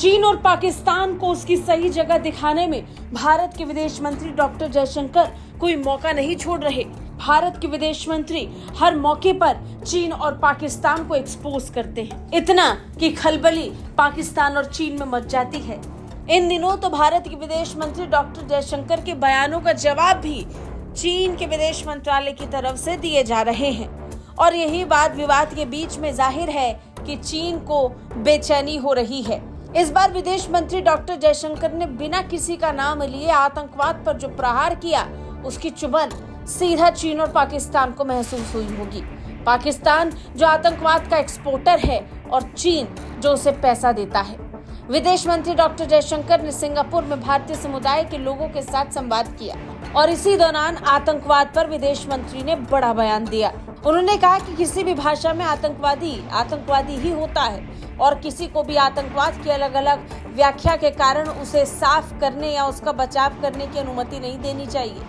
चीन और पाकिस्तान को उसकी सही जगह दिखाने में भारत के विदेश मंत्री डॉक्टर जयशंकर कोई मौका नहीं छोड़ रहे। भारत के विदेश मंत्री हर मौके पर चीन और पाकिस्तान को एक्सपोज करते हैं, इतना कि खलबली पाकिस्तान और चीन में मच जाती है। इन दिनों तो भारत के विदेश मंत्री डॉक्टर जयशंकर के बयानों का जवाब भी चीन के विदेश मंत्रालय की तरफ से दिए जा रहे हैं और यही बात विवाद के बीच में जाहिर है कि चीन को बेचैनी हो रही है। इस बार विदेश मंत्री डॉक्टर जयशंकर ने बिना किसी का नाम लिए आतंकवाद पर जो प्रहार किया, उसकी चुभन सीधा चीन और पाकिस्तान को महसूस हुई होगी। पाकिस्तान जो आतंकवाद का एक्सपोर्टर है और चीन जो उसे पैसा देता है। विदेश मंत्री डॉक्टर जयशंकर ने सिंगापुर में भारतीय समुदाय के लोगों के साथ संवाद किया और इसी दौरान आतंकवाद पर विदेश मंत्री ने बड़ा बयान दिया। उन्होंने कहा कि किसी भी भाषा में आतंकवादी ही होता है और किसी को भी आतंकवाद की अलग अलग व्याख्या के कारण उसे साफ करने या उसका बचाव करने की अनुमति नहीं देनी चाहिए।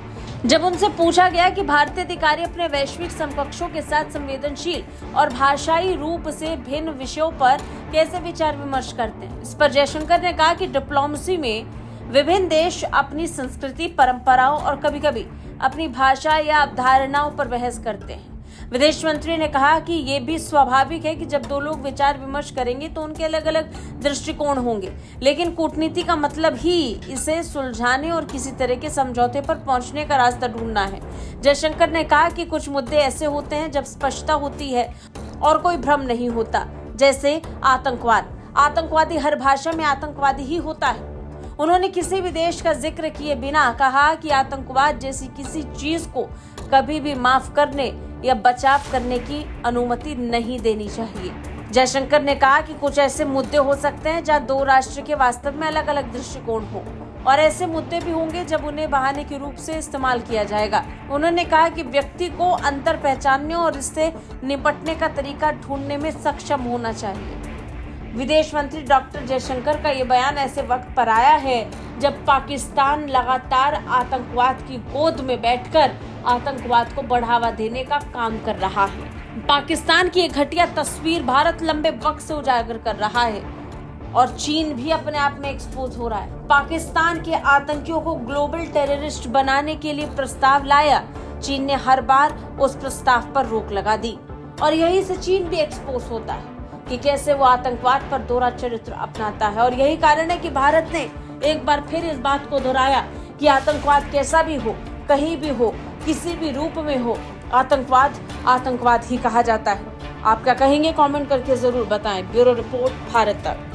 जब उनसे पूछा गया कि भारतीय अधिकारी अपने वैश्विक समकक्षों के साथ संवेदनशील और भाषाई रूप से भिन्न विषयों पर कैसे विचार विमर्श करते हैं, इस पर जयशंकर ने कहा कि डिप्लोमेसी में विभिन्न देश अपनी संस्कृति, परंपराओं और कभी-कभी अपनी भाषा या अवधारणाओं पर बहस करते हैं। विदेश मंत्री ने कहा कि ये भी स्वाभाविक है कि जब दो लोग विचार विमर्श करेंगे तो उनके अलग अलग दृष्टिकोण होंगे, लेकिन कूटनीति का मतलब ही इसे सुलझाने और किसी तरह के समझौते पर पहुंचने का रास्ता ढूंढना है। जयशंकर ने कहा कि कुछ मुद्दे ऐसे होते हैं जब स्पष्टता होती है और कोई भ्रम नहीं होता, जैसे आतंकवादी हर भाषा में आतंकवादी ही होता है। उन्होंने किसी भी देश का जिक्र किए बिना कहा कि आतंकवाद जैसी किसी चीज को कभी भी माफ करने या बचाव करने की अनुमति नहीं देनी चाहिए। जयशंकर ने कहा कि कुछ ऐसे मुद्दे हो सकते हैं जहां दो राष्ट्र के वास्तव में अलग अलग दृष्टिकोण हो और ऐसे मुद्दे भी होंगे जब उन्हें बहाने के रूप से इस्तेमाल किया जाएगा। उन्होंने कहा कि व्यक्ति को अंतर पहचानने और इससे निपटने का तरीका ढूंढने में सक्षम होना चाहिए। विदेश मंत्री डॉक्टर जयशंकर का ये बयान ऐसे वक्त पर आया है जब पाकिस्तान लगातार आतंकवाद की गोद में बैठकर आतंकवाद को बढ़ावा देने का काम कर रहा है। पाकिस्तान की एक घटिया तस्वीर भारत लंबे वक्त से उजागर कर रहा है और चीन भी अपने आप में एक्सपोज हो रहा है। पाकिस्तान के आतंकियों को ग्लोबल टेररिस्ट बनाने के लिए प्रस्ताव लाया, चीन ने हर बार उस प्रस्ताव पर रोक लगा दी और यही से चीन भी एक्सपोज होता है कि कैसे वो आतंकवाद पर दोहरा चरित्र अपनाता है। और यही कारण है कि भारत ने एक बार फिर इस बात को दोहराया कि आतंकवाद कैसा भी हो, कहीं भी हो, किसी भी रूप में हो, आतंकवाद ही कहा जाता है। आप क्या कहेंगे? कमेंट करके जरूर बताएं। ब्यूरो रिपोर्ट, भारत तक।